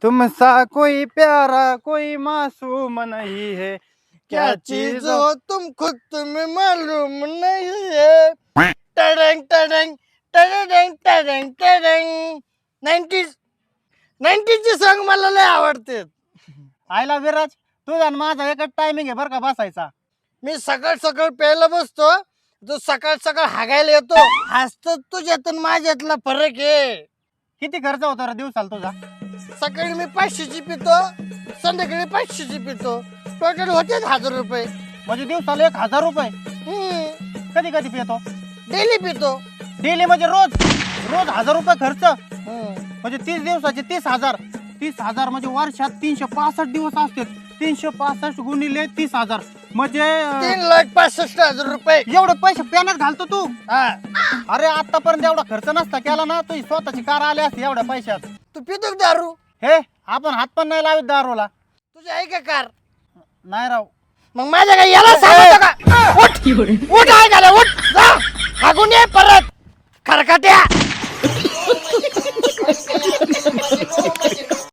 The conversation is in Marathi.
तुमसा कोई प्यारा कोई मासूम नहीं है, क्या चीज हो तुम खुद तुम्हें मालूम नहीं है। टडंग टडंग टडंग टडंग टडंग 90चे सॉन्ग मला लय आवडते। आयला विराज, तुझा आणि माझा एकच टायमिंग आहे बरं का बसायचा. मी सकाळ सकाळ प्यायला बसतो, जो सकाळ सकाळ हागायला येतो. हसतो तुझ्यात आणि माझ्यातला फरक आहे. किती खर्च होतो रे दिवसाला तुझा? सकाळी मी 500ची पितो, संध्याकाळी 500ची पितो, टोटल होते 1000 रुपये. म्हणजे दिवसाला 1000 रुपये. कधी कधी पितो? डेली पितो. डेली म्हणजे रोज रोज 1000 रुपये खर्च. म्हणजे 30 दिवसाचे 30,000. 30,000 म्हणजे वर्षात 365 दिवस असते. 365 गुणिले 30,000 म्हणजे 3,65,000 रुपये. एवढे पैसे पेण्यात घालतो तू? हा. अरे आतापर्यंत एवढा खर्च नसता केला ना, तुझी स्वतःची कार आली असती एवढ्या पैशात. तू पितो का दारू? हे आपण हात पण नाही लावित दारूला. तुझी आहे का कार? नाही राव. मग माझ्या काय याला सांगतो का? उठ उठ, आहे झालं, उठ जा, हागून ये परत खरकाट्या.